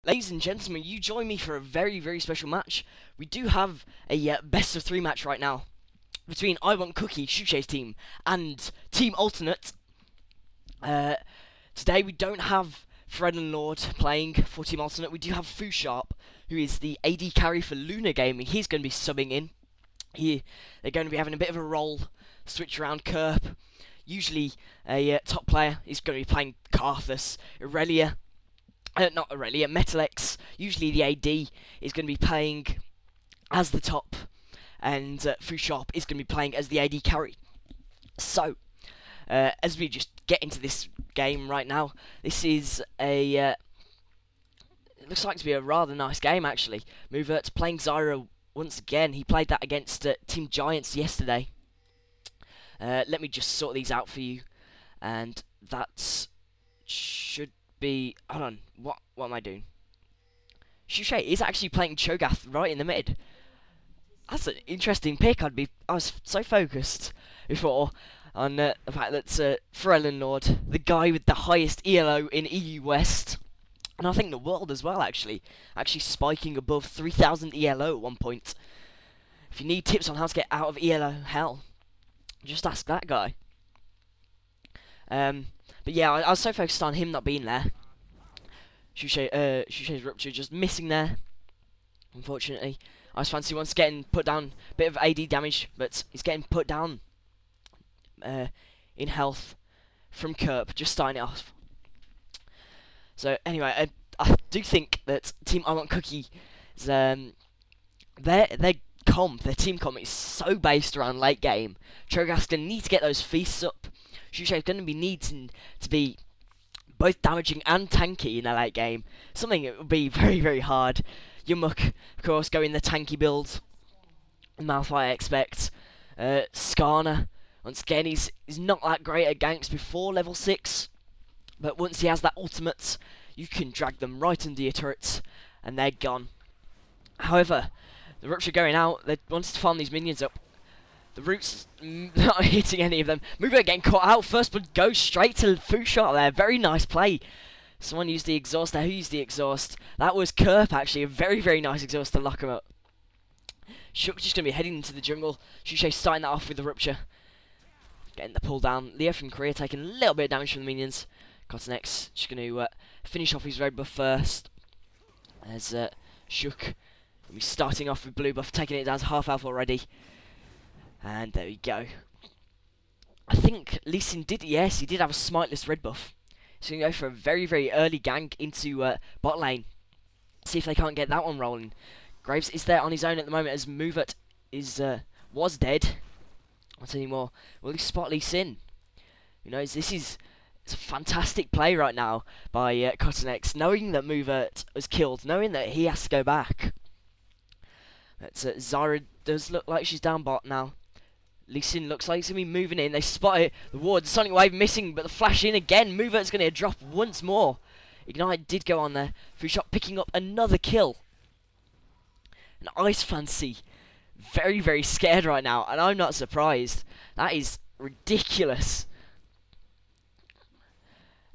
Ladies and gentlemen, you join me for a very, very special match. We do have a best of 3 match right now between I Want Cookie, Shushei's team, and Team Alternate. Today we don't have ForellenLord playing for Team Alternate. We do have Foo Sharp, who is the AD carry for Luna Gaming. He's going to be subbing in. They're going to be having a bit of a role switch around Kerp. Usually a top player is going to be playing Karthus, Aurelia. Not Aurelia, Metalex. Usually the AD is going to be playing as the top, and Foo Sharp is going to be playing as the AD carry. So, as we just get into this game right now, this is a it looks like to be a rather nice game actually. Movert's playing Zyra once again. He played that against Team Giants yesterday. Let me just sort these out for you, and that should be. Hold on, what am I doing? Shushei is actually playing Cho'Gath right in the mid. That's an interesting pick. I was so focused before on the fact that ForellenLord, the guy with the highest ELO in EU West, and I think the world as well, actually spiking above 3,000 ELO at one point. If you need tips on how to get out of ELO hell, just ask that guy. But yeah, I was so focused on him not being there. Shushei's Rupture just missing there, unfortunately. Ice Fancy once getting put down, bit of AD damage, but he's getting put down in health from Kerp, just starting it off. So anyway, I do think that Team I Want Cookie is their team comp is so based around late game. Cho'Gath's gonna need to get those feasts up. Shushei's gonna be needing to be both damaging and tanky in the late game. Something that would be very, very hard. Youngbuck, of course, going the tanky build. Malphite, I expect. Skarner, once again, he's not that great at ganks before level 6. But once he has that ultimate, you can drag them right under your turrets, and they're gone. However, the Rupture going out, they wanted to farm these minions up. The roots not hitting any of them. Mover getting caught out. First blood goes straight to Foo Sharp there. Very nice play. Someone used the exhaust there. Who used the exhaust? That was Kerp actually. A very, very nice exhaust to lock him up. Shook just going to be heading into the jungle. Shushei starting that off with the Rupture. Getting the pull down. Leo from Korea taking a little bit of damage from the minions. Cottonex just going to finish off his red buff first. As Shook will be starting off with blue buff. Taking it down to half health already. And there we go. I think Lee Sin did, yes, he did have a smiteless red buff. So you can go for a very, very early gank into bot lane. See if they can't get that one rolling. Graves is there on his own at the moment as Movert was dead. Not anymore. Will he spot Lee Sin? Who knows? It's a fantastic play right now by Cottonex, knowing that Movert was killed, knowing that he has to go back. But Zyra does look like she's down bot now. Lee Sin looks like he's going to be moving in. They spot it. The ward, Sonic Wave missing, but the flash in again. Movert's going to drop once more. Ignite did go on there. Foo Sharp picking up another kill. And Ice Fancy, very, very scared right now, and I'm not surprised. That is ridiculous.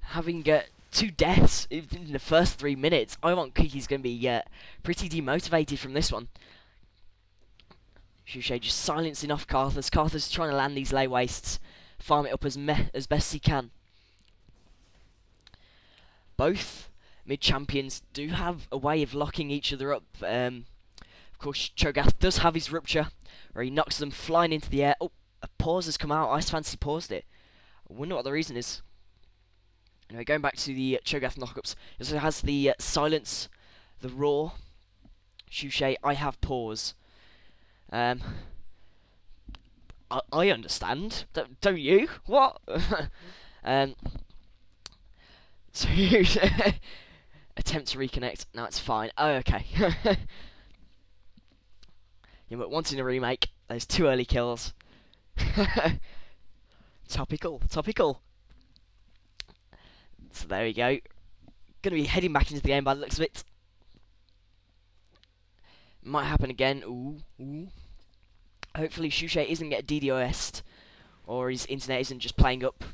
Having 2 deaths in the first 3 minutes, I Want Cookie's going to be pretty demotivated from this one. Shushei just silencing off Karthus. Karthus trying to land these lay wastes, farm it up as best he can. Both mid champions do have a way of locking each other up. Of course, Cho'Gath does have his Rupture, where he knocks them flying into the air. Oh, a pause has come out. Ice Fancy paused it. I wonder what the reason is. Anyway, going back to the Cho'Gath knockups, it also has the silence, the roar. Shushei, I have pause. I understand. Don't you? What? So attempt to reconnect. No, it's fine. Oh, okay. Yeah, but wanting a remake. Those 2 early kills. Topical. So there we go. Gonna be heading back into the game by the looks of it. Might happen again. Ooh. Hopefully Shushei isn't getting DDoS'd, or his internet isn't just playing up.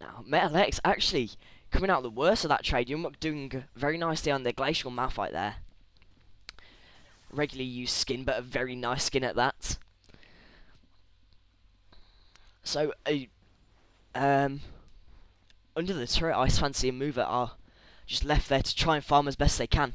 Now, Metalex actually coming out the worst of that trade. Youngbuck doing very nicely on the Glacial Malphite there. Regularly used skin, but a very nice skin at that. So, under the turret, Ice Fancy and Mover are just left there to try and farm as best they can.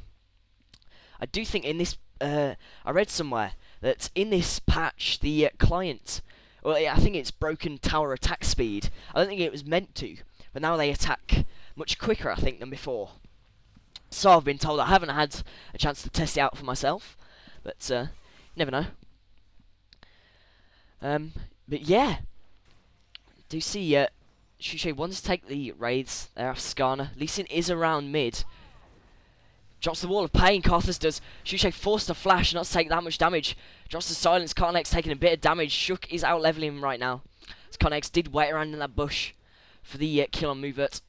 I do think in this, I read somewhere that in this patch, the client, well, I think it's broken tower attack speed. I don't think it was meant to, but now they attack much quicker, I think, than before. So I've been told. I haven't had a chance to test it out for myself, but never know. But yeah, do see Shushay wants to take the raids there off Skarner. Lee Sin is around mid. Drops the wall of pain, Karthus does. Shushay forced to flash, not to take that much damage. Drops the silence, Karnex taking a bit of damage. Shook is out leveling him right now. As Karnex did wait around in that bush for the kill on Movert.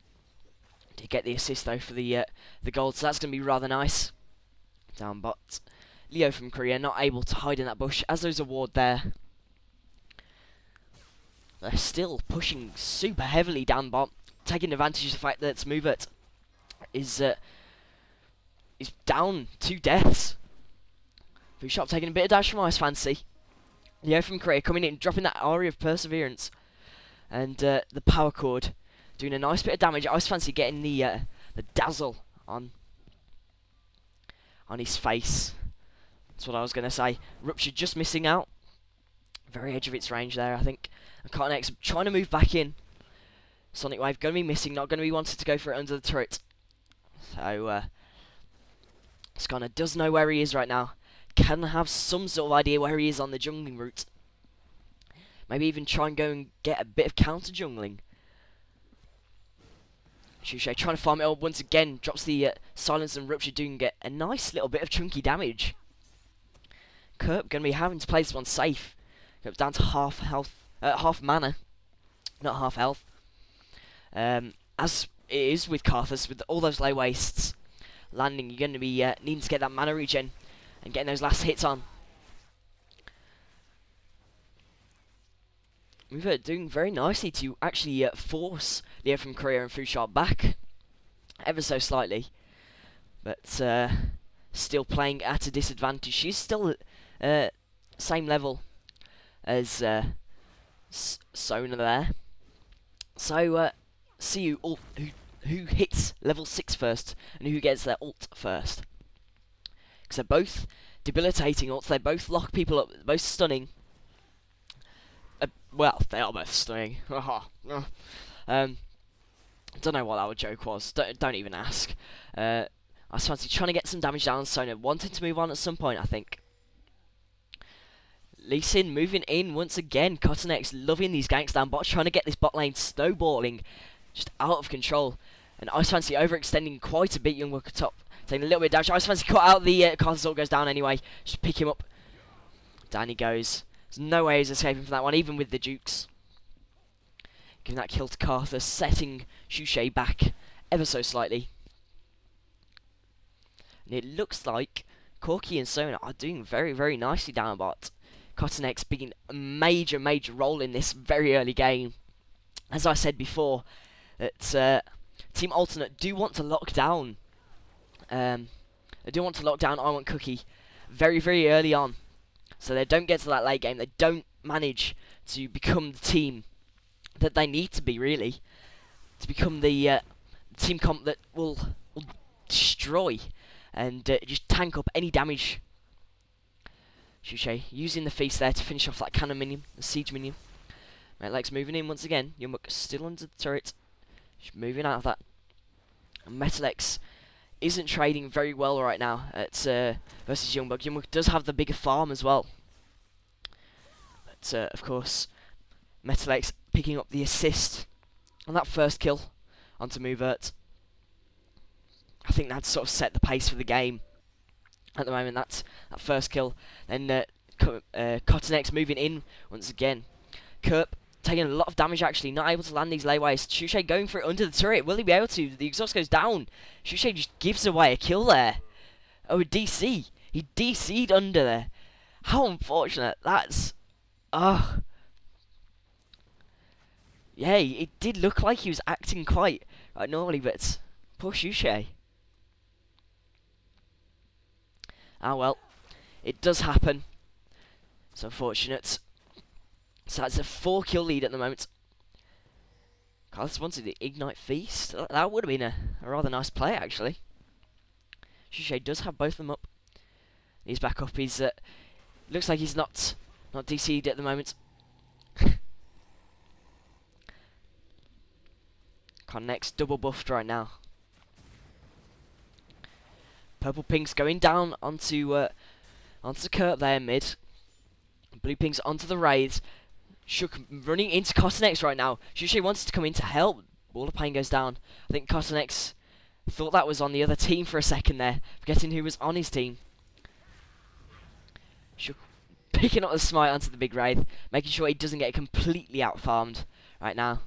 Did get the assist though for the gold, so that's going to be rather nice. Down bot. Leo from Korea not able to hide in that bush, as there's a ward there. They're still pushing super heavily down bot, taking advantage of the fact that Movert is down 2 deaths. Shop taking a bit of dash from Ice Fancy. Leo from Korea coming in, dropping that Aria of Perseverance. And the Power Chord doing a nice bit of damage. Ice Fancy getting the dazzle on his face. That's what I was going to say. Rupture just missing out. Very edge of its range there, I think. And Carnex trying to move back in. Sonic Wave going to be missing, not going to be wanted to go for it under the turret. So, Skarner does know where he is right now. Can have some sort of idea where he is on the jungling route. Maybe even try and go and get a bit of counter jungling. Shushay trying to farm it up once again. Drops the silence and rupture, doing a nice little bit of chunky damage. Kerp going to be having to play this one safe. Kerp's down to half health, half mana, not half health. As it is with Karthus, with all those low wastes landing, you're going to be needing to get that mana regen and getting those last hits on. We've doing very nicely to actually force Leo from Korea and Fusha back ever so slightly, but still playing at a disadvantage. She's still same level as Sona there. So see who hits level 6 first and who gets their ult first. Because they're both debilitating ults, they both lock people up, both stunning. Well, they are both stunning. Don't know what that joke was. Don't even ask. I was fancy trying to get some damage down on Sona, wanting to move on at some point, I think. Lee Sin moving in once again. Cottonex loving these ganks down bot, trying to get this bot lane snowballing, just out of control. And Ice Fancy overextending quite a bit. Youngbuck at top, taking a little bit of damage. Ice Fancy cut out the Karthus goes down anyway. Just pick him up. Down he goes. There's no way he's escaping from that one, even with the Dukes. Giving that kill to Karthus, setting Shushay back ever so slightly. And it looks like Corki and Sona are doing very, very nicely down bot. Cottonex being a major, major role in this very early game. As I said before, that Team Alternate do want to lock down. They do want to lock down I Want Cookie very, very early on. So they don't get to that late game. They don't manage to become the team that they need to be, really. To become the team comp that will destroy and just tank up any damage. Shushay using the feast there to finish off that cannon minion, the siege minion. Metalex moving in once again. Youngbuck still under the turret. Just moving out of that. And Metalex isn't trading very well right now at versus Youngbuck. Youngbuck does have the bigger farm as well. But of course, Metalex picking up the assist on that first kill onto Movert. I think that sort of set the pace for the game at the moment. That first kill. Then Cottonex moving in once again. Kerp taking a lot of damage actually, not able to land these layways. Shushay going for it under the turret. Will he be able to? The exhaust goes down. Shushay just gives away a kill there. Oh, DC. He DC'd under there. How unfortunate. That's... Yeah, it did look like he was acting quite normally, but poor Shushei. Ah well, it does happen. It's unfortunate. So that's a 4-kill lead at the moment. Carlos wanted the Ignite Feast. That would have been a rather nice play, actually. Shushei does have both of them up. He's back up. He's looks like he's not DC'd at the moment. Connect's double buffed right now. Purple Pink's going down onto Kurt there mid. Blue Pink's onto the raids. Shook running into Cottonex right now. Shushei wants to come in to help. Wall of Pain goes down. I think Cottonex thought that was on the other team for a second there, forgetting who was on his team. Shook picking up the smite onto the big Wraith, making sure he doesn't get completely out-farmed right now.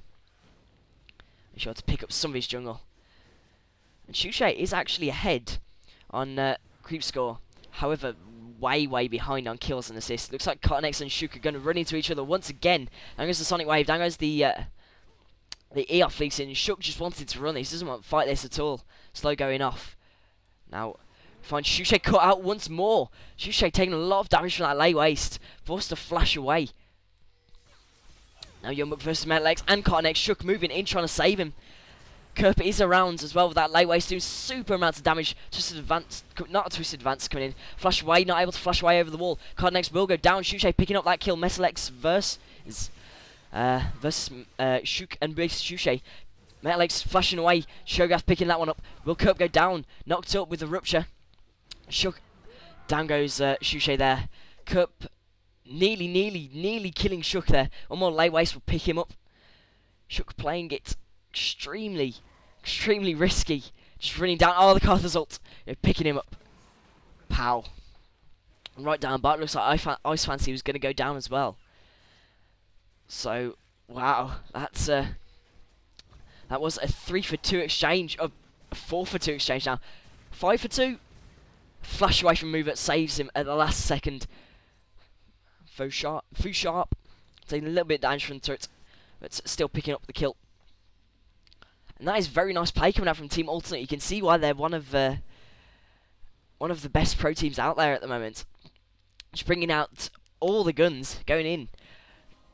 Make sure to pick up some of his jungle. And Shushei is actually ahead on creep score. However, way behind on kills and assists. Looks like Cottonex and Shook are going to run into each other once again. Down goes the Sonic Wave. Down goes the ER fleets in. Shook just wanted to run. He doesn't want to fight this at all. Slow going off. Now, find Shushei cut out once more. Shushei taking a lot of damage from that lay waste. Forced to flash away. Now Youngbuck versus Metalex and Cottonex. Shook moving in, trying to save him. Kerp is around as well with that lay waste, doing super amounts of damage. Twisted Advance, not a Twisted Advance coming in. Flash away, not able to flash away over the wall. Cottonex will go down. Shushei picking up that kill. Metalex versus Shook and Shushei. Metalex flashing away. Shogath picking that one up. Will Kerp go down? Knocked up with the rupture. Shook. Down goes Shushei there. Kerp nearly killing Shook there. One more lay waste will pick him up. Shook playing it extremely risky. Just running down. Oh, the Carthus ult. Picking him up. Pow. Right down. But it looks like Ice Fancy was going to go down as well. So, wow. That's that was a 3-for-2 exchange. A 4-for-2 exchange now. 5-for-2. Flash away from move that saves him at the last second. Foo Sharp. Taking a little bit of damage from the turret. But still picking up the kill. And that is very nice play coming out from Team Alternate. You can see why they're one of the best pro teams out there at the moment. Just bringing out all the guns, going in,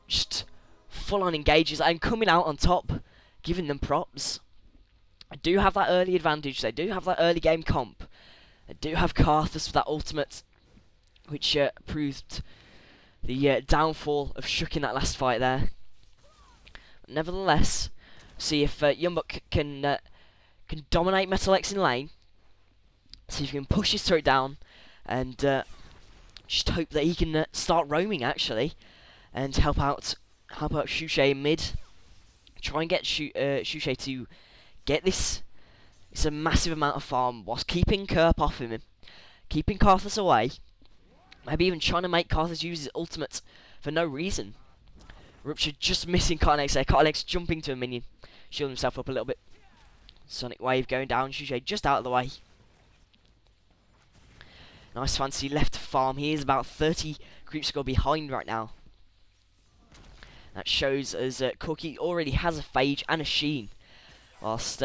just full-on engages and coming out on top, giving them props. I do have that early advantage. They do have that early game comp. They do have Carthus with that ultimate, which proved the downfall of Shook in that last fight there. But nevertheless, see if Youngbuck can dominate Metalex in lane. See if he can push his turret down, and just hope that he can start roaming actually, and help out Shushei in mid. Try and get Shushei to get this. It's a massive amount of farm whilst keeping Kerp off him, keeping Carthus away. Maybe even trying to make Carthus use his ultimate for no reason. Rupture just missing Cottonex there. Cottonex jumping to a minion. Shielding himself up a little bit. Sonic Wave going down. Shushei just out of the way. Nice Fancy left to farm. He is about 30 creep score behind right now. That shows as Corky already has a Phage and a Sheen. Whilst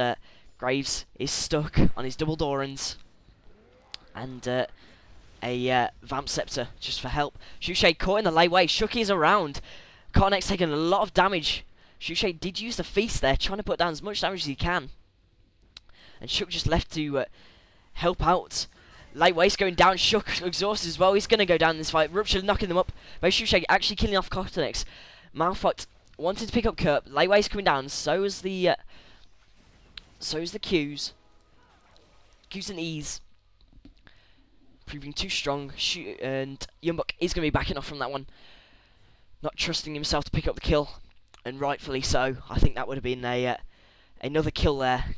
Graves is stuck on his double Dorans. And a Vamp Scepter just for help. Shushei caught in the layway. Shuki is around. Cottonex taking a lot of damage. Shushei did use the feast there, trying to put down as much damage as he can. And Shook just left to help out. Light waste going down. Shook exhausted as well. He's going to go down in this fight. Rupture knocking them up. But Shushei actually killing off Cottonex. Malphite wanted to pick up Kerp. Light waste coming down. So is the Qs. Qs and E's. Proving too strong. And Youngbuck is going to be backing off from that one. Not trusting himself to pick up the kill. And rightfully so. I think that would have been another kill there.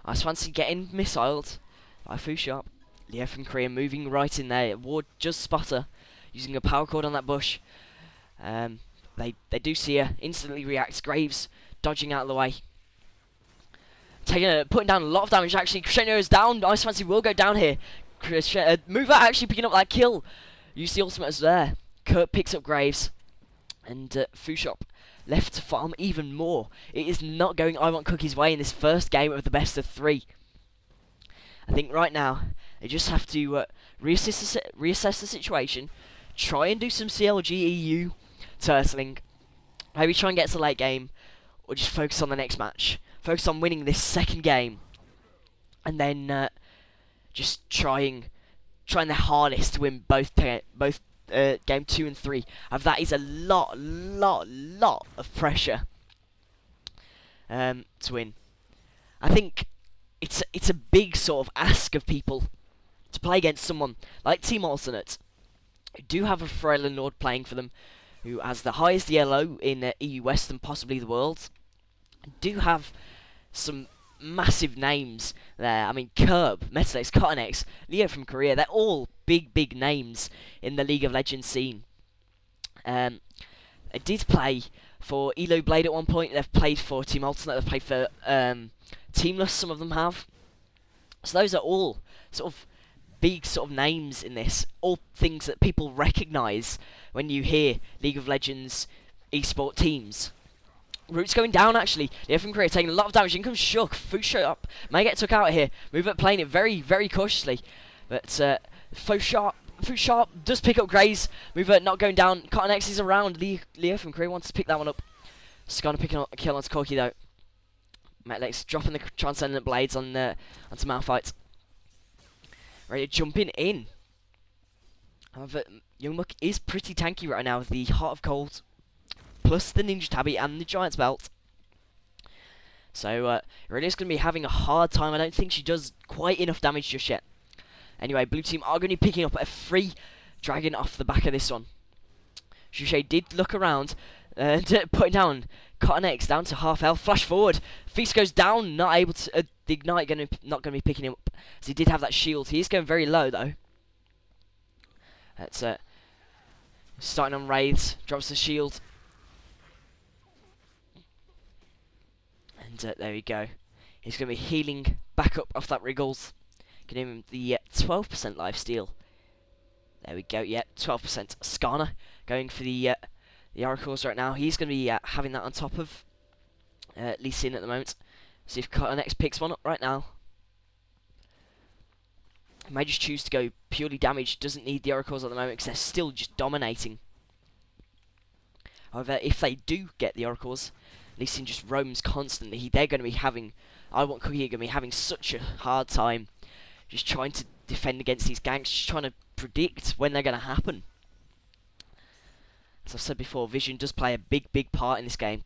I just fancy getting missiled by Fu Sharp. Leo from Korea moving right in there. Ward just spotter. Using a power cord on that bush. They do see her. Instantly reacts. Graves dodging out of the way. Putting down a lot of damage actually. Crescendo is down. Ice Fancy will go down here. Mover actually picking up that kill. Use the ultimate as there. Kurt picks up Graves. And Fu Shop left to farm even more. It is not going I Want Cookie's way in this first game of the best of 3. I think right now they just have to reassess the situation, try and do some CLG EU turtling, maybe try and get to late game, or just focus on the next match. Focus on winning this second game, and then just trying their hardest to win both game 2 and 3. That is a lot of pressure to win. I think it's a big sort of ask of people to play against someone like Team Alternate, who do have a ForellenLord playing for them, who has the highest yellow in EU West and possibly the world. Do have some massive names there. I mean, Curb, Metalex, Cottonex, Leo from Korea, they're all big names in the League of Legends scene. They did play for Elo Blade at one point. They've played for Team Alternate. They've played for Teamless, some of them have. So those are all sort of big sort of names in this. All things that people recognise when you hear League of Legends esport teams. Root's going down, actually. Leo from Korea taking a lot of damage. In comes Shook. Foo Sharp may get took out here. Move up playing it very cautiously. But Foo Sharp does pick up Graze. Mover not going down. Cotton X is around. Leo from Korea wants to pick that one up. Skarner picking up a kill onto Corky though. Metalex dropping the Transcendent Blades onto Malphite. Ready to jump in. However, Youngbuck is pretty tanky right now with the Heart of Cold, plus the Ninja Tabby and the Giant's Belt. So, Irelia's going to be having a hard time. I don't think she does quite enough damage just yet. Anyway, blue team are going to be picking up a free dragon off the back of this one. Juche did look around and putting down Cotton X down to half health. Flash forward. Feast goes down. Not able to. The Ignite not going to be picking him up. As he did have that shield. He is going very low though. That's starting on Wraiths. Drops the shield. And there we go. He's going to be healing back up off that Wriggles. Giving him the 12% lifesteal. There we go. Yep, 12%. Skarner going for the Oracles right now. He's going to be having that on top of Lee Sin at the moment. See if Cotton X picks one up right now. He may just choose to go purely damage. Doesn't need the Oracles at the moment because they're still just dominating. However, if they do get the Oracles, Lee Sin just roams constantly. They're going to be having... I Want Cookie are going to be having such a hard time just trying to defend against these ganks, just trying to predict when they're going to happen. As I've said before, vision does play a big part in this game,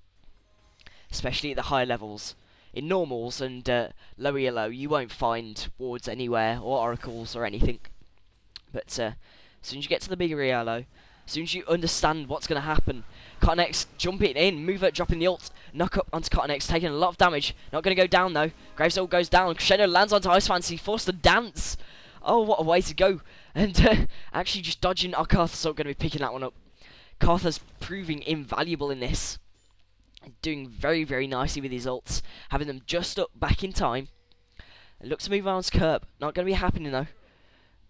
especially at the higher levels. In normals and lower yellow, you won't find wards anywhere or oracles or anything. But as soon as you get to the bigger yellow, as soon as you understand what's going to happen, Cotton X jumping in, move it, dropping the ult, knock up onto Cotton X, taking a lot of damage. Not going to go down though. Graves ult goes down. Crescendo lands onto Ice Fancy, forced to dance. Oh, what a way to go. And actually just dodging. Oh, Carthus ult going to be picking that one up. Carthus proving invaluable in this. Doing very nicely with his ults. Having them just up back in time. It looks to move on to Curb. Not going to be happening though.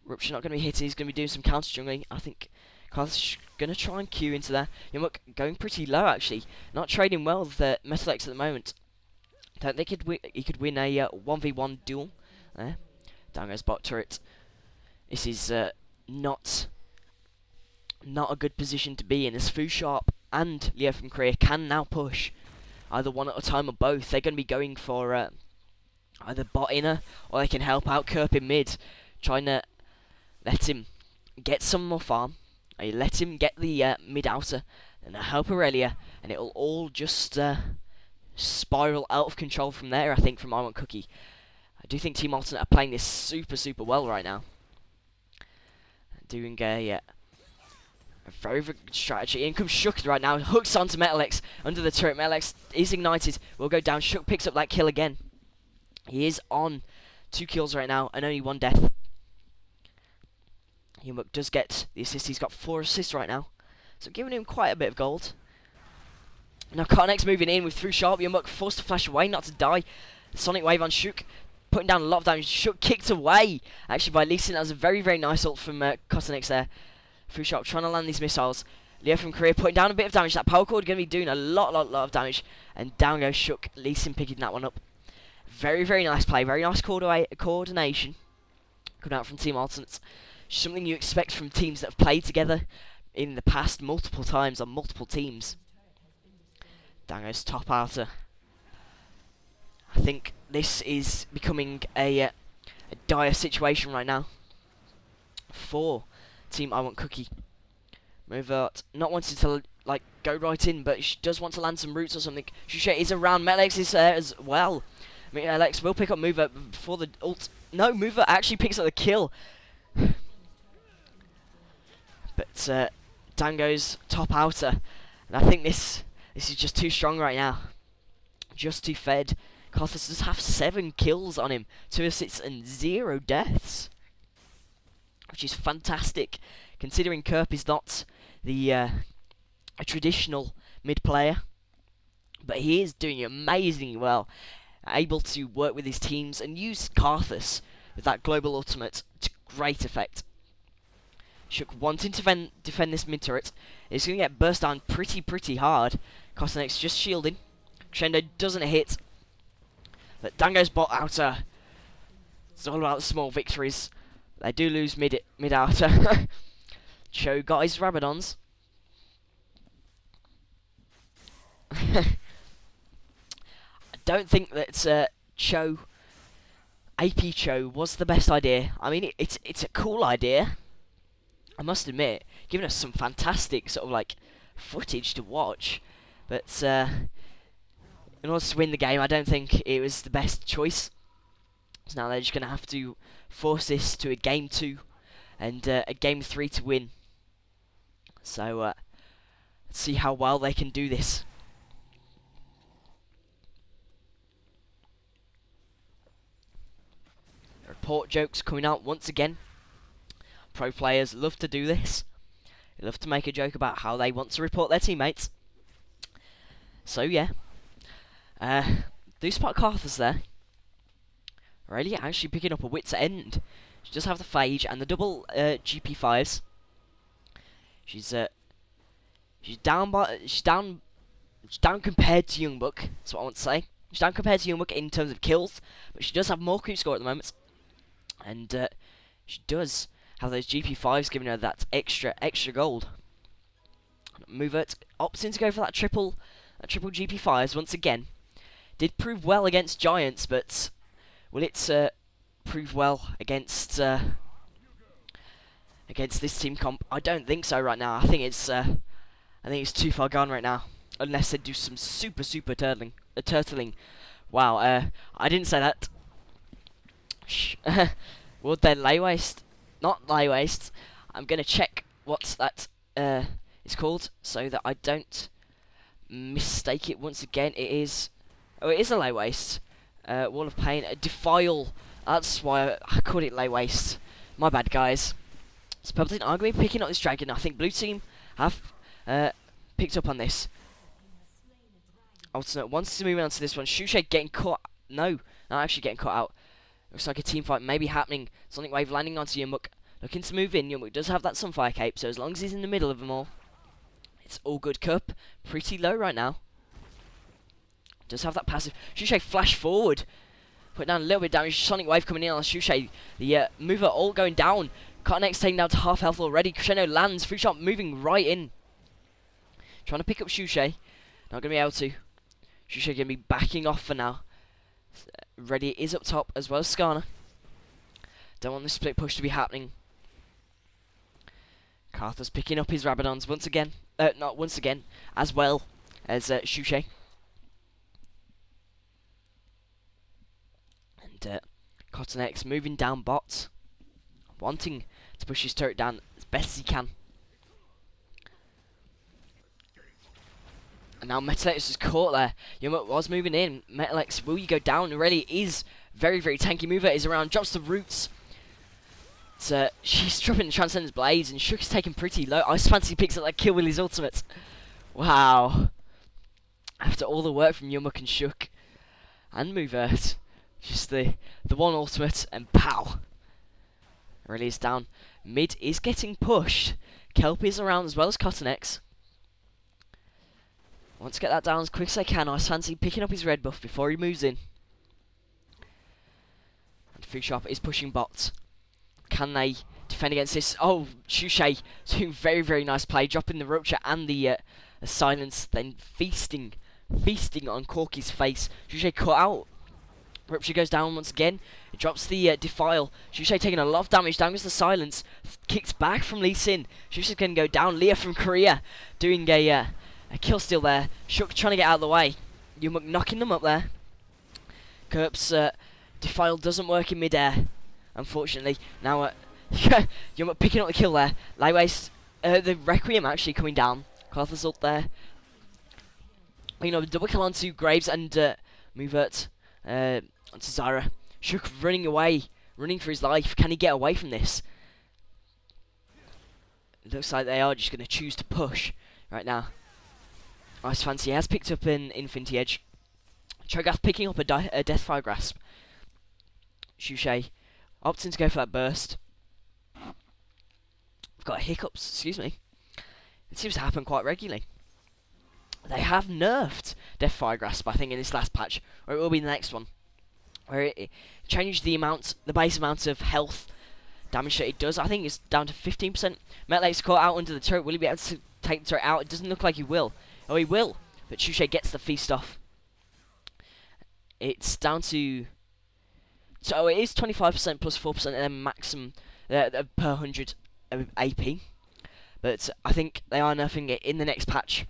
Rupture not going to be hitting. He's going to be doing some counter jungling. I think Carthus going to try and queue into there. Youngbuck going pretty low actually. Not trading well with Metalex at the moment. Don't think he could win a 1v1 duel. There. Down goes bot turret. This is not a good position to be in, as Foo Sharp and Leo from Korea can now push either one at a time or both. They're going to be going for either bot inner, or they can help out Kerp in mid, trying to let him get some more farm. Let him get the mid outer, and help Aurelia, and it'll all just spiral out of control from there, I think, from I Want Cookie. I do think Team Alternate are playing this super well right now. Doing a very good strategy. In comes Shook right now. Hooks onto Metalex. Under the turret. Metalex is ignited. Will go down. Shook picks up that kill again. He is on 2 kills right now and only 1 death. Youngbuck does get the assist. He's got 4 assists right now. So giving him quite a bit of gold. Now Cotton X moving in with Foo Sharp. Youngbuck forced to flash away, not to die. Sonic Wave on Shook. Putting down a lot of damage. Shook kicked away actually by Lee Sin. That was a very nice ult from Cotton X there. Foo Sharp trying to land these missiles. Leo from Korea putting down a bit of damage. That power cord going to be doing a lot of damage. And down goes Shook. Lee Sin picking that one up. Very, very nice play. Very nice coordination coming out from Team Alternates. Something you expect from teams that have played together in the past multiple times on multiple teams. Down goes top outer. I think this is becoming a dire situation right now for Team I Want Cookie. Movert not wanting to like go right in, but she does want to land some roots or something. Shusha is around. Metalex is there as well. Metalex will pick up Mover before the ult. No, Mover actually picks up the kill. But down goes top outer, and I think this is just too strong right now. Just too fed. Karthus does have 7 kills on him, 2 assists and 0 deaths, which is fantastic, considering Kerp is not the a traditional mid player, but he is doing amazingly well, able to work with his teams and use Karthus with that global ultimate to great effect. Shook wanting to defend this mid turret. It's going to get burst down pretty hard. Kostanex just shielding. Crescendo doesn't hit. But Dango's bot outer. It's all about the small victories. They do lose mid outer. Cho got his Rabadons. I don't think that Cho, AP Cho, was the best idea. I mean, it's a cool idea, I must admit, giving us some fantastic sort of like footage to watch. But in order to win the game, I don't think it was the best choice. So now they're just going to have to force this to a game 2 and a game 3 to win. So let's see how well they can do this. Report jokes coming out once again. Pro players love to do this. They love to make a joke about how they want to report their teammates. So yeah. Do spot Karthus there. Really actually picking up a wit's end. She does have the phage and the double GP5s. She's down compared to Youngbuck. That's what I want to say. She's down compared to Youngbuck in terms of kills, but she does have more creep score at the moment, and she does have those GP5s giving her that extra gold. Movert opting to go for that triple GP5s once again. Did prove well against Giants, but will it prove well against this team comp? I don't think so right now. I think it's too far gone right now, unless they do some super turtling. Wow, I didn't say that. Would they lay waste? Not lay waste. I'm gonna check what that is called so that I don't mistake it once again. It is. Oh, it is a lay waste. Wall of Pain. Defile. That's why I called it lay waste. My bad, guys. So Purple Team are going to be picking up this dragon. I think Blue Team have picked up on this. Alternate wants to move on to this one. Shushay getting caught. No, not actually getting caught out. Looks like a team fight may be happening. Sonic Wave landing onto Youngbuck. Looking to move in. Youngbuck does have that Sunfire Cape, so as long as he's in the middle of them all, it's all good. Cup pretty low right now. Does have that passive. Shushay flash forward. Put down a little bit of damage. Sonic Wave coming in on Shushay. The mover all going down. Cottonx taking down to half health already. Crescendo lands. Free shot moving right in. Trying to pick up Shushay. Not going to be able to. Shushay going to be backing off for now. Ready is up top as well as Skarner. Don't want the split push to be happening. Karthus picking up his Rabadons once again. Not once again. As well as Shushay. And Cottonx moving down bot. Wanting to push his turret down as best as he can. And now Metalex is caught there. Youngbuck was moving in. Metalex, will you go down? Really is very tanky. Mover is around, drops the roots. So she's dropping the Transcendence Blades, and Shook is taken pretty low. Ice Fantasy picks up that kill with his ultimate. Wow. After all the work from Youngbuck and Shook. And Movert. Just the one ultimate, and pow. Really is down. Mid is getting pushed. Kelp is around as well as Cottonx. Want to get that down as quick as I can. I fancy picking up his red buff before he moves in. And Food Shop is pushing bots. Can they defend against this? Oh, Shushay doing very, very nice play, dropping the Rupture and the silence, then feasting on Corky's face. Shushay cut out. Rupture goes down once again. It drops the Defile. Shushay taking a lot of damage. Down goes the silence. Kicked back from Lee Sin. Shushay's going to go down. Leah from Korea doing a kill steal there. Shook trying to get out of the way. Youngbuck knocking them up there. Kerp's Defile doesn't work in midair, unfortunately. Now Youngbuck picking up the kill there. Lightweight, the Requiem actually coming down. Carthus ult there. You know, double kill onto Graves and Movert onto Zara. Shook running away, running for his life. Can he get away from this? It looks like they are just going to choose to push right now. Ice Fancy has picked up an Infinity Edge. Cho'Gath picking up a Deathfire Grasp. Shushay opting to go for that burst. I've got hiccups, excuse me. It seems to happen quite regularly. They have nerfed Deathfire Grasp, I think, in this last patch, or it will be the next one, where it changed the base amount of health damage that it does. I think it's down to 15%. Metlake's caught out under the turret. Will he be able to take the turret out? It doesn't look like he will. Oh, he will, but Shushay gets the feast off. It's down to... So it is 25% plus 4% and then maximum per 100 AP. But I think they are nerfing it in the next patch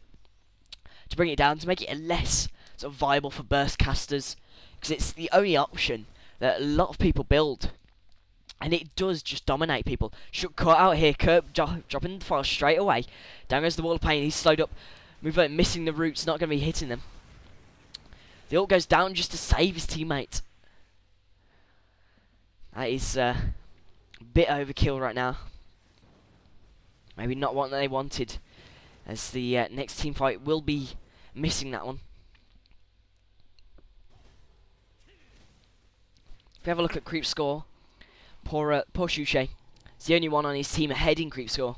to bring it down, to make it less sort of viable for burst casters, because it's the only option that a lot of people build, and it does just dominate people. Shook caught out here. Kerp dropping the file straight away. Down goes the Wall of Pain. He's slowed up. Mover missing the roots, not going to be hitting them. The ult goes down just to save his teammate. That is a bit overkill right now. Maybe not what they wanted, as the next team fight will be missing that one. If we have a look at creep score, poor Shushay is the only one on his team ahead in creep score.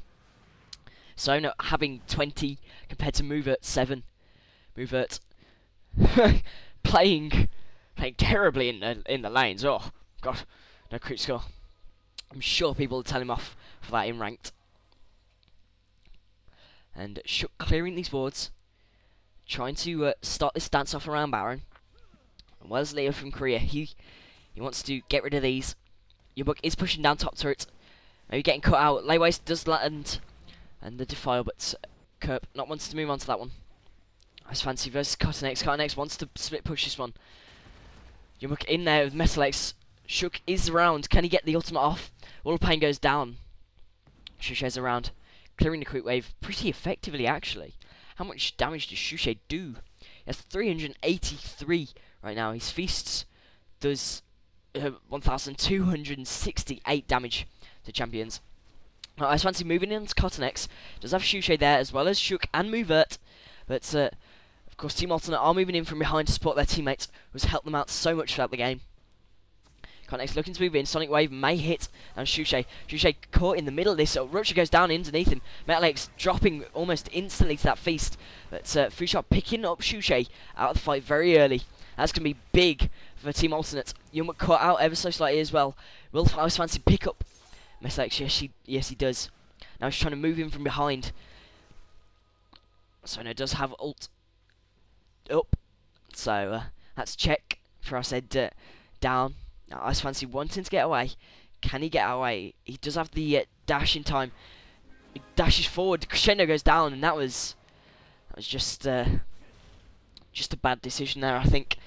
So no, having 20 compared to Movert 7. Movert playing terribly in the lanes. Oh god, no creep score. I'm sure people will tell him off for that in ranked. And Shook clearing these wards, trying to start this dance off around Baron. And where's Leo from Korea? He wants to get rid of these. Youngbuck is pushing down top turret. Maybe getting cut out. Laywaste does land, and the Defile, but Kerp not wanting to move on to that one. Ice Fancy versus Cottonex. Cottonex wants to split push this one. Youngbuck in there with Metalex. Shook is around. Can he get the ultimate off? Wall of Pain goes down. Shushay's around, clearing the creep wave pretty effectively, actually. How much damage does Shushay do? He has 383 right now. His feasts does 1,268 damage to champions. Now, Ice Fancy moving into Cottonex. Does have Shushay there, as well as Shook and Movert. But, of course, Team Alternate are moving in from behind to support their teammates, who's helped them out so much throughout the game. Cottonex looking to move in. Sonic Wave may hit. And Shushay caught in the middle of this. So Rupture goes down underneath him. Metalake's dropping almost instantly to that feast. But Free Shot picking up Shushay out of the fight very early. That's going to be big for Team Alternate. Youngbuck caught out ever so slightly as well. Will Ice Fancy pick up Metalake? Yes, he does. Now he's trying to move in from behind. So no, does have ult up. So that's check for us head down. Now, Ice Fancy wanting to get away. Can he get away? He does have the dash in time. He dashes forward. Crescendo goes down, and that was just a bad decision there, I think,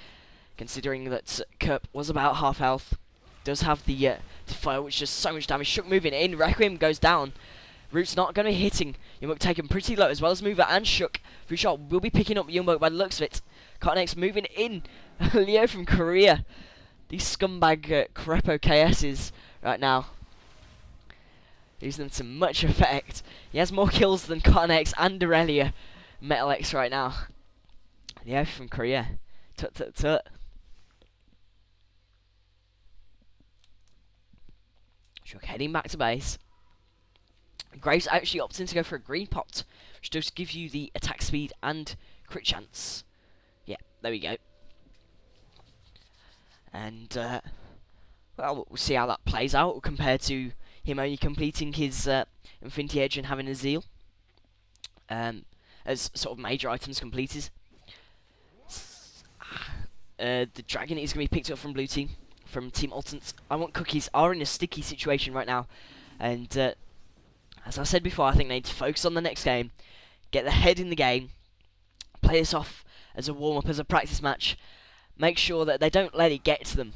considering that Kerp was about half health. Does have the Defile, which does so much damage. Shook moving in. Requiem goes down. Root's not going to be hitting. Youngbuck taken pretty low, as well as Mover and Shook. Free Shot will be picking up Youngbuck by the looks of it. Cottonex moving in. Leo from Korea. These scumbag Crepo KSs right now, using them to much effect. He has more kills than Cottonex and Aurelia Metalex right now. Yeah, from Korea. Tut tut tut. Shook heading back to base. Graves actually opting to go for a green pot, which does give you the attack speed and crit chance. Yeah, there we go. And well, we'll see how that plays out compared to him only completing his Infinity Edge and having a Zeal as sort of major items completed. The Dragon is going to be picked up from blue team, from Team Ultimate. I Want Cookies are in a sticky situation right now, and as I said before, I think they need to focus on the next game, get their head in the game, play this off as a warm-up, as a practice match, make sure that they don't let it get to them,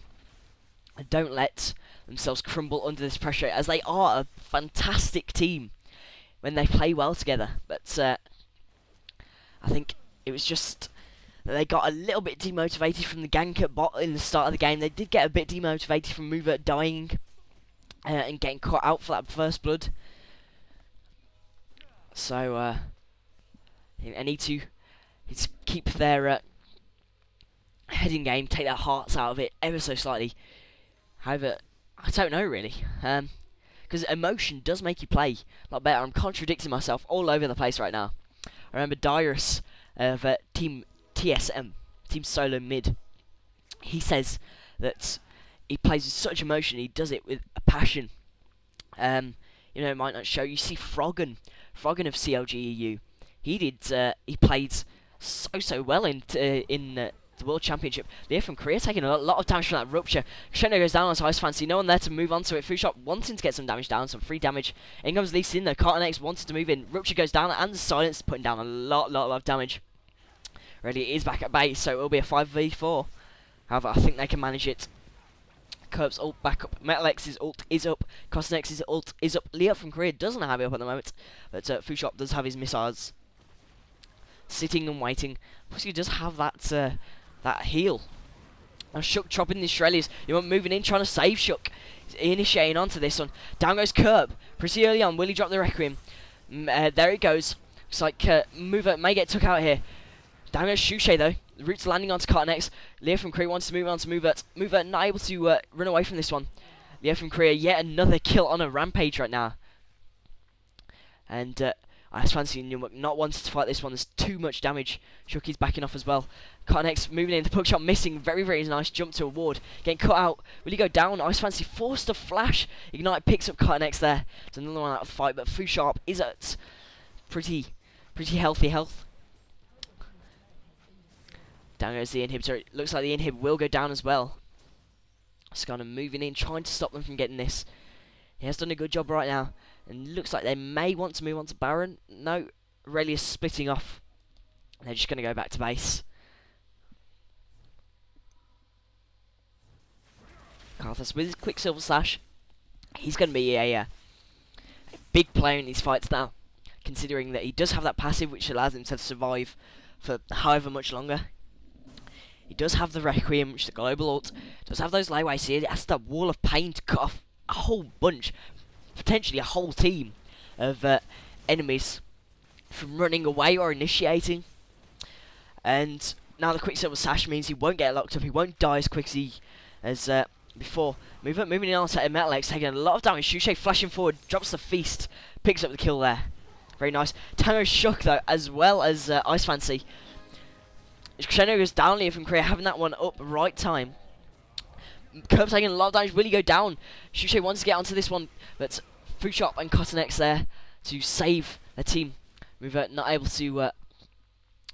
and don't let themselves crumble under this pressure, as they are a fantastic team when they play well together. But I think it was just that they got a little bit demotivated from the gank at bot in the start of the game. They did get a bit demotivated from Mover dying and getting caught out for that first blood. So they need to keep their head in game, take their hearts out of it ever so slightly. However, I don't know really, because emotion does make you play a lot better. I'm contradicting myself all over the place right now. I remember Dyrus of Team TSM, Team Solo Mid. He says that he plays with such emotion, he does it with a passion. You know, it might not show. You see Froggen of CLGEU. He played so well in the World Championship. Leah from Korea taking a lot of damage from that rupture. Crescendo goes down on Ice Fancy. No one there to move on to it. Fushop wanting to get some damage down, some free damage. In comes Lee Sin though. Carton X wanted to move in. Rupture goes down, and the Silence putting down a lot of damage. Really, it is back at base, so it will be a 5v4. However, I think they can manage it. Curb's ult back up. Metal X's ult is up. Coston X's ult is up. Leah from Korea doesn't have it up at the moment, but Fushop does have his missiles. Sitting and waiting. Plus, he does have that heal. Now Shook chopping the Shreddies. You want moving in, trying to save Shook. He's initiating onto this one. Down goes Curb. Pretty early on. Will he drop the Requiem? There he goes. Looks like Mover may get took out here. Down goes Shushay though. The root's landing onto Carton X. Leah from Korea wants to move on to Mover. Mover not able to run away from this one. Leah from Korea, yet another kill on a rampage right now. And Ice Fancy and Youngbuck not wanting to fight this one. There's too much damage. Shuki's backing off as well. Carton X moving in. The puck shot missing. Very nice jump to a ward. Getting cut out. Will he go down? Ice Fancy forced to flash. Ignite picks up Carton X there. It's another one out of the fight, but Fu Sharp is at pretty healthy health. Down goes the inhibitor. It looks like the inhib will go down as well. Skarner moving in, trying to stop them from getting this. He has done a good job right now. And looks like they may want to move on to Baron. No, Aurelius splitting off. They're just going to go back to base. Karthus with his Quicksilver Slash. He's going to be a big player in these fights now, considering that he does have that passive which allows him to survive for however much longer. He does have the Requiem, which is the global ult. Does have those layways here. It has that wall of pain to cut off a whole bunch, potentially a whole team of enemies from running away or initiating. And now the Quicksilver Sash means he won't get locked up. He won't die as quick as before. Moving in on to Metal X, taking a lot of damage. Shushay flashing forward, drops the feast, picks up the kill there. Very nice. Tango Shook though, as well as Ice Fancy. Crescendo goes down here from Korea, having that one up right time. Curb taking a lot of damage. Will he go down? Shushay wants to get onto this one, but Fushop and Cotton X there to save their team. Mover not able to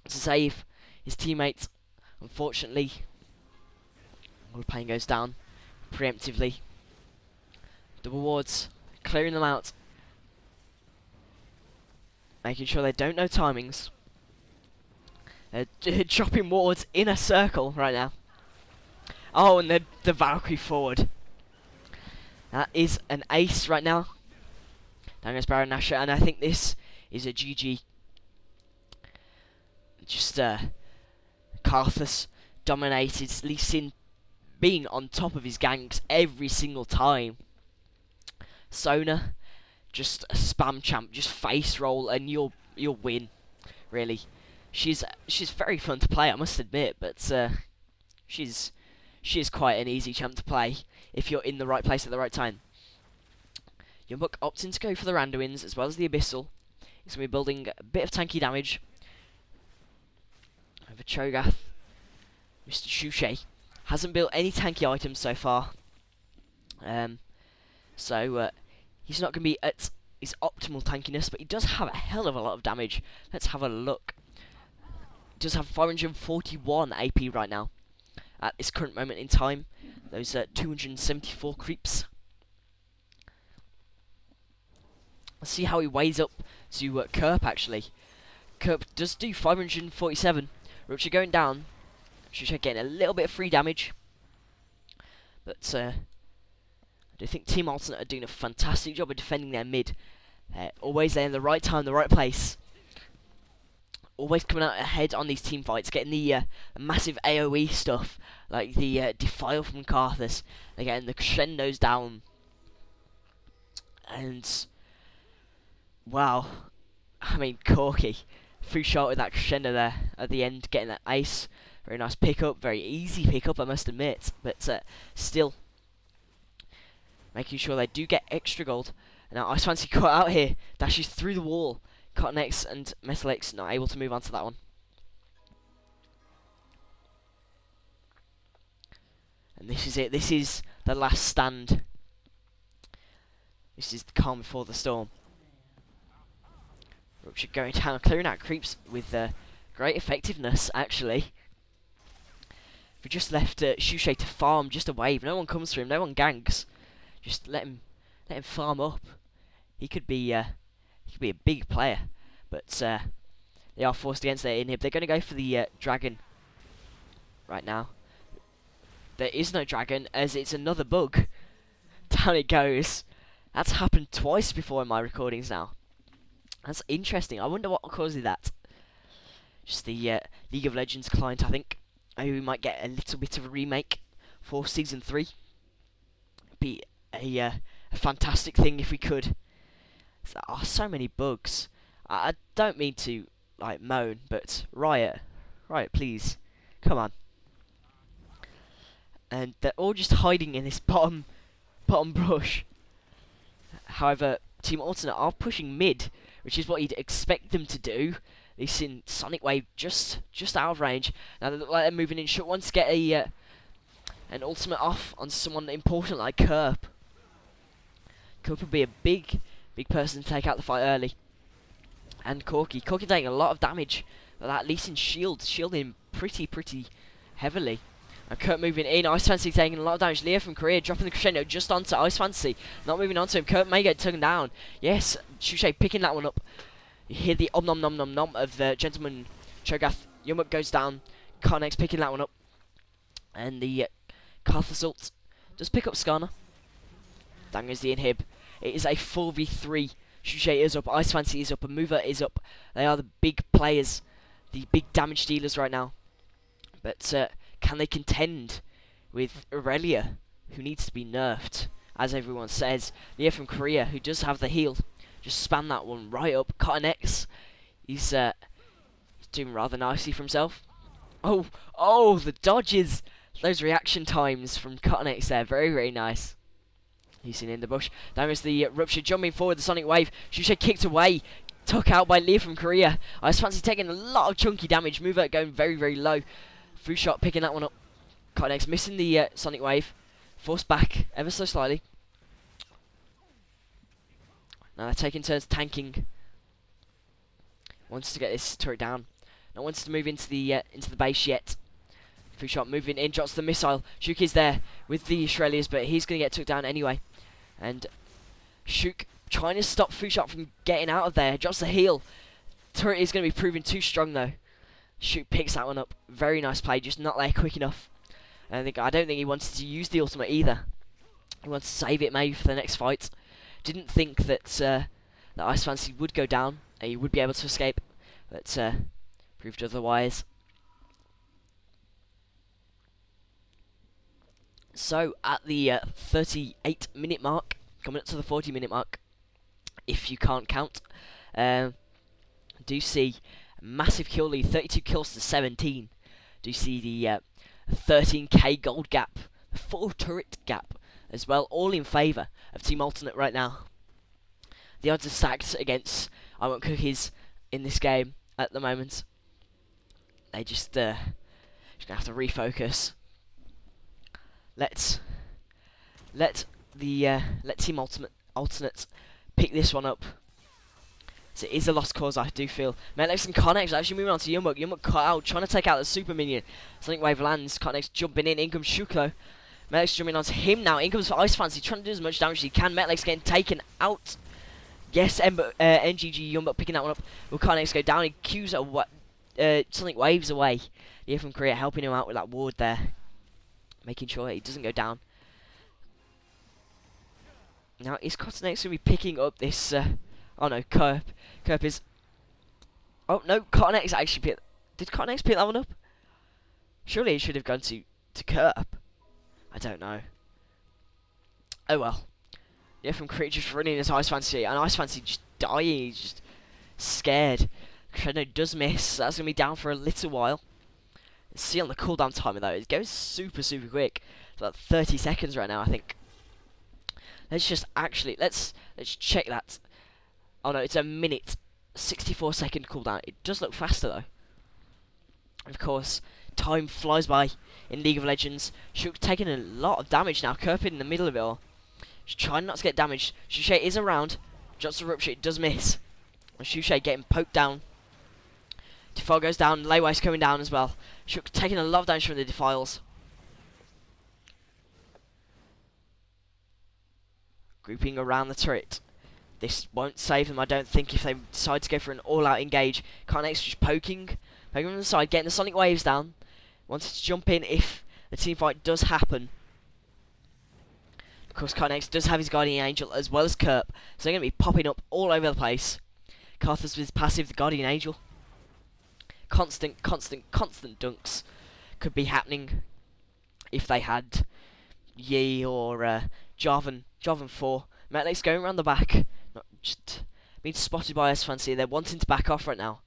save his teammates, unfortunately. All the pain goes down preemptively. Double wards, clearing them out, making sure they don't know timings. Dropping wards in a circle right now. Oh, and the Valkyrie forward. That is an ace right now. Down goes Baron Nashor, and I think this is a GG. Just Karthus dominated, Lee Sin being on top of his ganks every single time. Sona, just a spam champ, just face roll and you'll win. Really, she's very fun to play, I must admit, but she's quite an easy champ to play if you're in the right place at the right time. Youngbuck opting to go for the Randuins as well as the Abyssal. He's going to be building a bit of tanky damage. of a Cho'Gath. Mr. Shushei hasn't built any tanky items so far. So he's not going to be at his optimal tankiness, but he does have a hell of a lot of damage. Let's have a look. He does have 541 AP right now at this current moment in time. Those 274 creeps. Let's see how he weighs up to Kerp, actually. Kerp does do 547. Rupture going down. Shushei getting a little bit of free damage. But I do think Team Alternate are doing a fantastic job of defending their mid. They're always there in the right time, the right place. Always coming out ahead on these team fights, getting the massive AoE stuff, like the Defile from Karthus. They're getting the crescendos down. And wow, I mean, Corky, free shot with that crescendo there at the end, getting that ace. Very nice pickup, very easy pickup, I must admit, but still making sure they do get extra gold. Now Ice Fancy caught out here, dashes through the wall. Cotton X and Metal X not able to move on to that one. And this is it, this is the last stand. This is the calm before the storm. Rupture going down, clearing out creeps with great effectiveness, actually. We just left Shushei to farm just a wave. No one comes for him, no one ganks. Just let him farm up. He could be a big player, but they are forced against their inhib. They're going to go for the dragon right now. There is no dragon, as it's another bug. Down it goes. That's happened twice before in my recordings now. That's interesting. I wonder what causes that. Just the League of Legends client, I think. Maybe we might get a little bit of a remake for Season 3. Be a fantastic thing if we could. There are so many bugs. I don't mean to like moan, but Riot, please, come on. And they're all just hiding in this bottom brush. However, Team Alternate are pushing mid, which is what you'd expect them to do. They've seen Sonic Wave just out of range. Now they look like they're moving in. Should wants to get an ultimate off on someone important like Kerp. Kerp would be a big person to take out the fight early. And Corky taking a lot of damage, but that Lee Sin shielding him pretty heavily. And Kerp moving in. Ice Fancy taking a lot of damage. Leah from Korea dropping the crescendo just onto Ice Fancy. Not moving on to him. Kerp may get taken down. Yes, Shushei picking that one up. You hear the om nom nom nom nom of the Gentleman Cho'Gath. Youngbuck goes down. Carnex picking that one up. And the Karth Assault does pick up Skarner. Down goes the inhib. It is a 4v3. Shushei is up. Ice Fancy is up. And Mover is up. They are the big players. The big damage dealers right now. But can they contend with Aurelia, who needs to be nerfed, as everyone says? Leah from Korea, who does have the heal. Just spam that one right up. Cotton X, he's doing rather nicely for himself. Oh, the dodges! Those reaction times from Cotton X there, very nice. He's seen in the bush. Down goes the Rupture, jumping forward, the Sonic Wave. Shushei kicked away, took out by Leah from Korea. Ice Fancy taking a lot of chunky damage. Mover going very low. Foo Shot picking that one up. Cotton X missing the Sonic Wave. Forced back ever so slightly. Now they're taking turns tanking. Wants to get this turret down. Not wants to move into the base yet. Foo Shot moving in, drops the missile. Shuki's there with the Shrelias, but he's going to get took down anyway. And Shuk trying to stop Foo Shot from getting out of there. Drops the heal. Turret is going to be proving too strong though. Shuk picks that one up. Very nice play, just not there quick enough. And I don't think he wanted to use the ultimate either. He wants to save it maybe for the next fight. Didn't think that that Ice Fancy would go down. He would be able to escape, but proved otherwise. So at the 38-minute mark, coming up to the 40-minute mark, if you can't count, do see a massive kill lead, 32 kills to 17. Do see the 13k gold gap, the 4 turret gap as well, all in favour of Team Alternate right now. The odds are stacked against I Want Cookies in this game at the moment. They just gonna have to refocus. Let Team Alternates pick this one up. So it is a lost cause, I do feel. Metlex and Connex actually moving on to Youngbuck. Youngbuck cut out, trying to take out the super minion. Sonic Wave lands. Connex jumping in comes Shuko. Metlex jumping onto him now. In comes for Ice Fancy, trying to do as much damage as he can. Metlex getting taken out. Yes, NGG Youngbuck picking that one up. Will Connex go down? He cues Sonic Waves away. Yeah, from Korea helping him out with that ward there, making sure he doesn't go down. Now is Cottonex going to be picking up this? Oh no, Kerp. Kerp is. Oh no, Cottonex actually picked. Did Cottonex pick that one up? Surely it should have gone to Kerp. I don't know. Oh well. Yeah, from Creatures running his Ice Fancy, and Ice Fancy just dying. He's just scared. Crescendo does miss. So that's going to be down for a little while. Let's see on the cooldown timer though. It goes super quick. It's about 30 seconds right now, I think. Let's just actually let's check that. Oh no, it's a minute, 64-second cooldown. It does look faster though. And of course, time flies by in League of Legends. Shook taking a lot of damage now. Kerp in the middle of it all. She's trying not to get damaged. Shushay is around. Drops the rupture. It does miss. And Shushay getting poked down. Defile goes down. Leywise coming down as well. Shook taking a lot of damage from the Defiles. Grouping around the turret. This won't save them, I don't think, if they decide to go for an all-out engage. Carnex just poking from the side, getting the Sonic Waves down. Wanted to jump in if the team fight does happen. Of course, Carnex does have his Guardian Angel as well as Kerp, so they're going to be popping up all over the place. Carthus with his passive, the Guardian Angel. Constant dunks could be happening if they had Yi or Jarvan 4. Metlex going around the back. Not just being spotted by Ice Fancy. They're wanting to back off right now.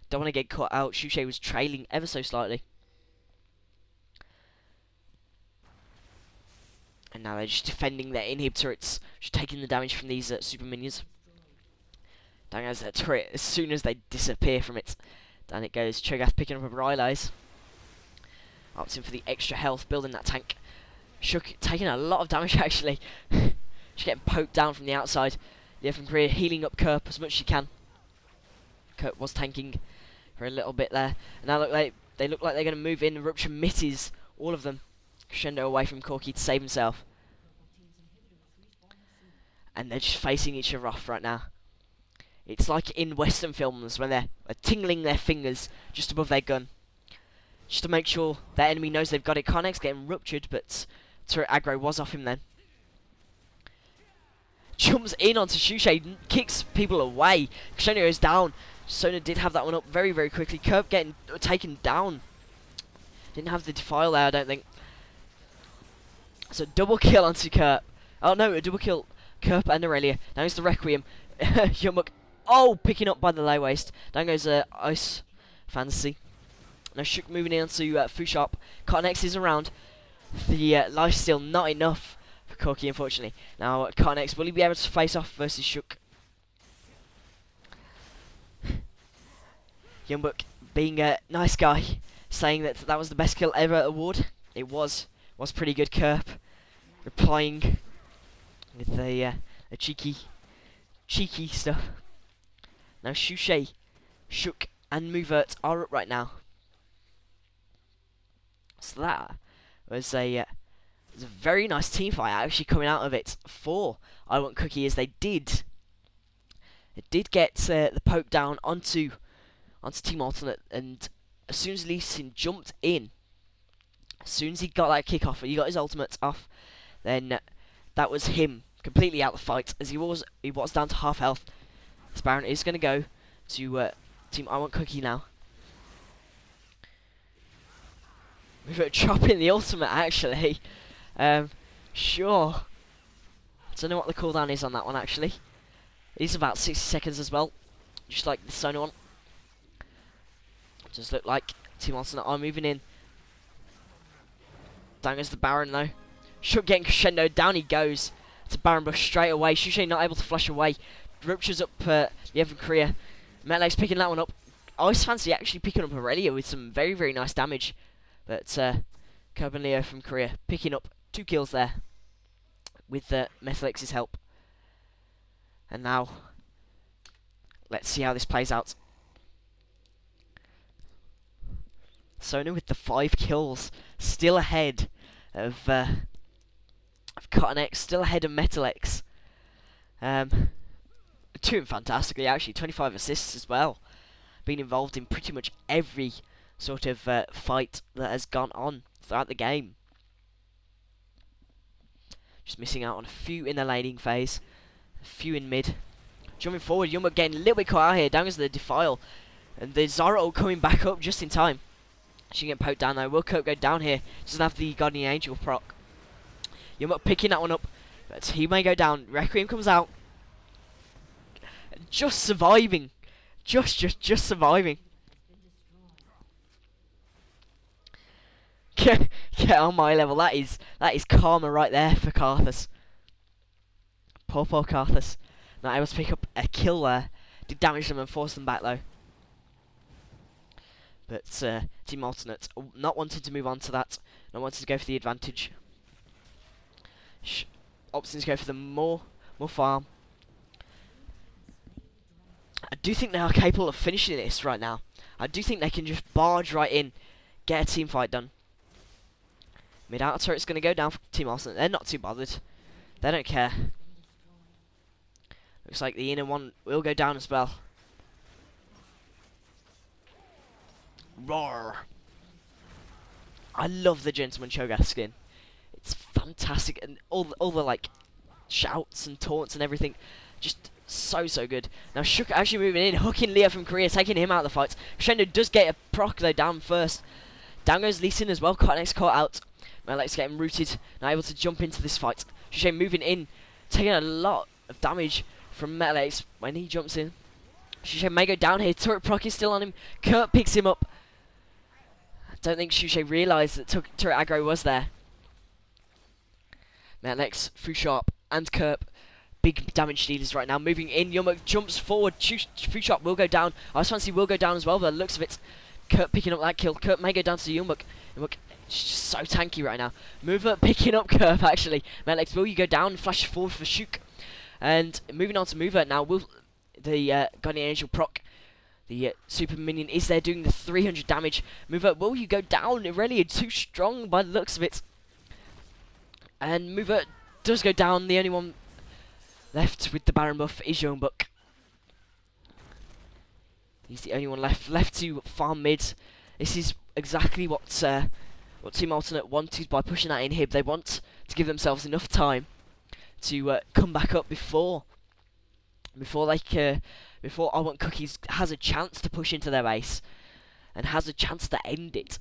Don't want to get caught out. Shushay was trailing ever so slightly. And now they're just defending their inhib turrets. Just taking the damage from these super minions. Down goes that turret as soon as they disappear from it. Down it goes. Cho'Gath picking up a Rylai's. Opts in for the extra health, building that tank. Shook taking a lot of damage actually. She's getting poked down from the outside. Yeah, from Korea healing up Kerp as much as she can. Kerp was tanking for a little bit there. And now they look like they're going to move in. Rupture misses all of them. Crescendo away from Corky to save himself. And they're just facing each other off right now. It's like in Western films when they're tingling their fingers just above their gun. Just to make sure their enemy knows they've got it. Carnex getting ruptured, but turret aggro was off him then. Jumps in onto Shushay, kicks people away. Crescendo is down. Sona did have that one up very quickly. Kerp getting taken down. Didn't have the Defile there, I don't think. So double kill onto Kerp. Oh no, a double kill. Kerp and Aurelia. Now it's the Requiem. Youngbuck. Oh, picking up by the low waist. Down goes Ice Fantasy. Now Shook moving in onto Fushop. Carnex is around. The life still not enough for Corky, unfortunately. Now Carnex, will he be able to face off versus Shook? Youngbuck being a nice guy, saying that was the best kill ever award. It was pretty good. Kerp replying with the cheeky stuff. Now Shushay, Shook and Movert are up right now. So that was a very nice team fight actually coming out of it for I Want Cookie, as they did get the poke down onto Team Alternate, and as soon as Lee Sin jumped in, as soon as he got that kick off, he got his ultimate off, then that was him completely out of the fight, as he was down to half health. This Baron is going to go to Team I Want Cookie now. We've got chopping the ultimate actually. Sure. I don't know what the cooldown is on that one actually. It's about 60 seconds as well, just like the Sona one. Does look like Team Alternate are moving in. Down goes the Baron though. Shook getting Crescendo, down he goes to Baron Bush straight away. Shushay not able to flush away. Ruptures up the Evan Korea. Metlex picking that one up. Ice Fancy actually picking up Aurelia with some very, very nice damage. But Curb and Leo from Korea picking up 2 kills there with Metalix's help. And now, let's see how this plays out. Sona with the 5 kills, still ahead of Cotton X, still ahead of Metal X. Doing fantastically, actually. 25 assists as well. Been involved in pretty much every sort of fight that has gone on throughout the game. Just missing out on a few in the laning phase, a few in mid. Jumping forward, Youngbuck getting a little bit caught out here. Down goes the Defile. And the Zara coming back up just in time. She can get poked down though. Will Cope go down here? Doesn't have the Guardian Angel proc. Youngbuck picking that one up. But he may go down. Requiem comes out. Just surviving. Just surviving. Get on my level. That is karma right there for Karthus. Poor Karthus. Not able to pick up a kill there. Did damage them and force them back though. But Team Alternate not wanted to move on to that. Not wanted to go for the advantage. Opting to go for the more farm. I do think they are capable of finishing this right now. I do think they can just barge right in, get a team fight done. Mid outer turret's going to go down for Team Alternate. They're not too bothered. They don't care. Looks like the inner one will go down as well. Roar! I love the Gentleman Cho'Gath skin. It's fantastic, and all the like shouts and taunts and everything, just so good. Now Shook actually moving in, hooking Leo from Korea, taking him out of the fight. Crescendo does get a proc though down first. Down goes Lee Sin as well. Cotton caught out. Metalix getting rooted, now able to jump into this fight. Shushay moving in, taking a lot of damage from Metalix when he jumps in. Shushay may go down here. Turret proc is still on him. Kurt picks him up. I don't think Shushay realised that turret aggro was there. Metalix, Fu Sharp, and Kurt, big damage dealers right now. Moving in, Youngbuck jumps forward. Fu Sharp will go down. Ice Fancy will go down as well, by the looks of it. Kurt picking up that kill. Kurt may go down to Youngbuck. Youngbuck just so tanky right now. Mover picking up Kurt actually. Metalix, will you go down? Flash forward for Shook. And moving on to Mover now. Will the Guardian Angel proc? The super minion is there doing the 300 damage. Mover, will you go down? Really too strong by the looks of it. And Mover does go down. The only one left with the Baron buff is Youngbuck. He's the only one left to farm mid. This is exactly what Team Alternate wanted by pushing that inhib. They want to give themselves enough time to come back up before I Want Cookies has a chance to push into their base and has a chance to end it.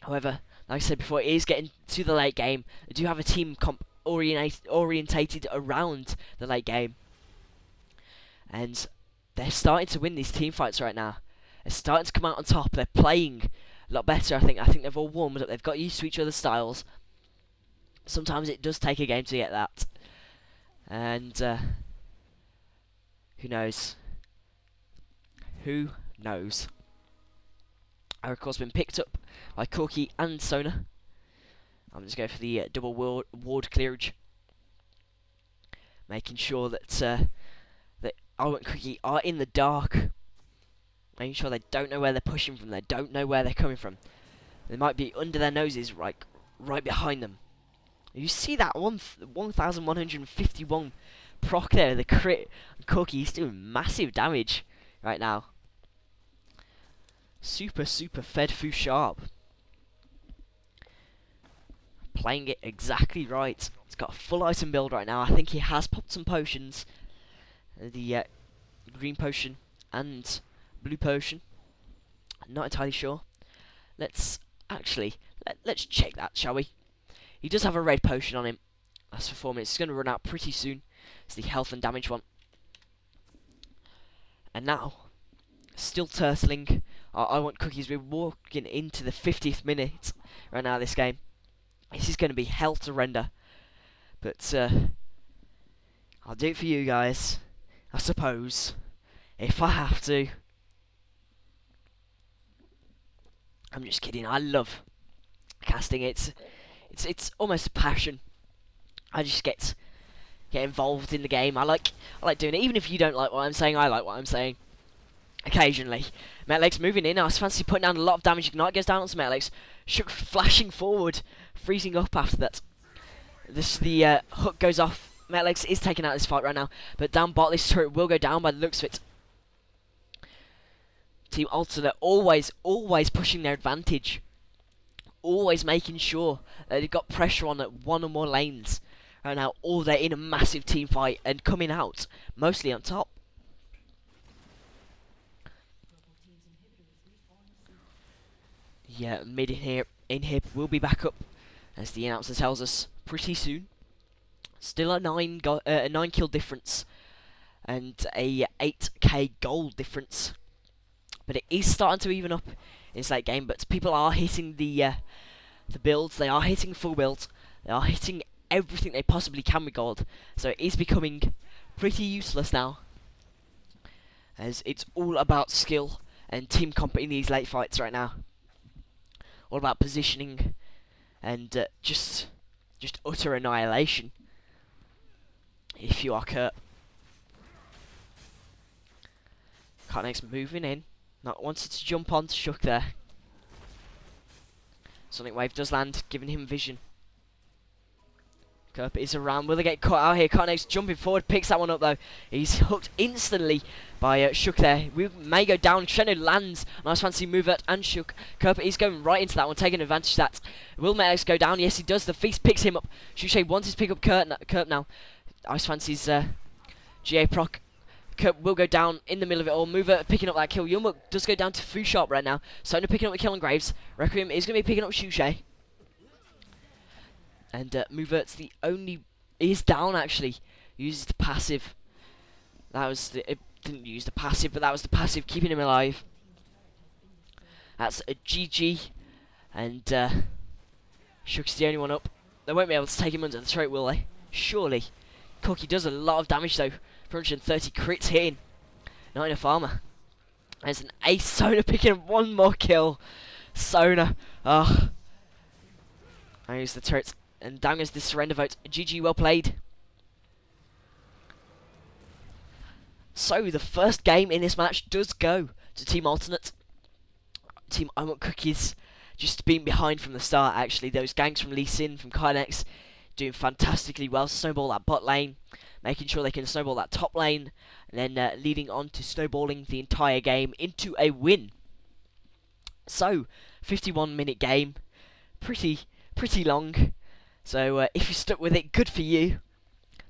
However, like I said before, it is getting to the late game. They do have a team comp orientated around the late game, and they're starting to win these team fights right now. They're starting to come out on top. They're playing a lot better. I think they've all warmed up. They've got used to each other's styles. Sometimes it does take a game to get that, and who knows? Who knows? Our record's been picked up by Corky and Sona. I'm just going for the double ward clearage, making sure that that I Want Cookie are in the dark, making sure they don't know where they're pushing from. They don't know where they're coming from. They might be under their noses, right behind them. You see that 1,151 proc there, the crit. Corky is doing massive damage right now. Super fed Fu Sharp. Playing it exactly right. He's got a full item build right now. I think he has popped some potions. The green potion and blue potion. I'm not entirely sure. Let's check that, shall we? He does have a red potion on him. That's for 4 minutes. It's going to run out pretty soon. It's the health and damage one. And now, still turtling. I Want Cookies. We're walking into the 50th minute right now of this game. This is going to be hell to render. But I'll do it for you guys, I suppose, if I have to. 1,151 I'm just kidding. I love casting. It's almost a passion. I just get involved in the game. I like doing it. Even if you don't like what I'm saying, I like what I'm saying. Occasionally. Metalex moving in. I was fancy putting down a lot of damage. Ignite goes down onto Metalex. Shook flashing forward. Freezing up after that. The hook goes off. Metalex is taking out this fight right now. But down bot, this turret will go down by the looks of it. Team Alternate always pushing their advantage. Always making sure that they've got pressure on at one or more lanes. Right now, all they're in a massive team fight and coming out mostly on top. Yeah, mid in here will be back up, as the announcer tells us, pretty soon. Still a 9 kill difference and a 8k gold difference, but it is starting to even up in this late game. But people are hitting the builds. They are hitting full builds. They are hitting everything they possibly can with gold. So it is becoming pretty useless now, as it's all about skill and team comp in these late fights right now. All about positioning and just utter annihilation. If you are Kurt. Carnex moving in. Not wanted to jump on to Shook there. Sonic Wave does land, giving him vision. Kerp is around. Will they get caught out here? Carnex jumping forward, picks that one up though. He's hooked instantly by Shook there. We may go down. Sheno lands. Nice fancy move at and Shook. Kerp is going right into that one, taking advantage of that. Will Metex go down? Yes, he does. The Feast picks him up. Shushay wants to pick up Kerp now. Ice fancy's GA proc. Kerp will go down in the middle of it all. Mover picking up that kill. Youngbuck does go down to Fu Sharp right now. Sona picking up the kill on Graves. Requiem is going to be picking up Shushay. And Movert's the only... He's down, actually. Uses the passive. That was the... It didn't use the passive, but that was the passive keeping him alive. That's a GG. And Shook's the only one up. They won't be able to take him under the throat, will they? Surely. Cookie does a lot of damage, though. 430 crits hitting. Not enough armor. There's an ace. Sona picking up one more kill. Sona. Ugh. I use the turrets. And down goes the surrender vote. GG, well played. So, the first game in this match does go to Team Alternate. Team I Want Cookies just being behind from the start, actually. Those ganks from Lee Sin, from Kynex, doing fantastically well. Snowball that bot lane, making sure they can snowball that top lane, and then leading on to snowballing the entire game into a win. So, 51-minute game. Pretty long. So if you stuck with it, good for you.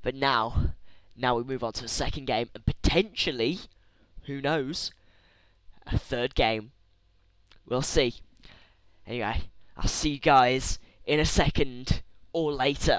But now we move on to a second game, and potentially, who knows, a third game. We'll see. Anyway, I'll see you guys in a second or later.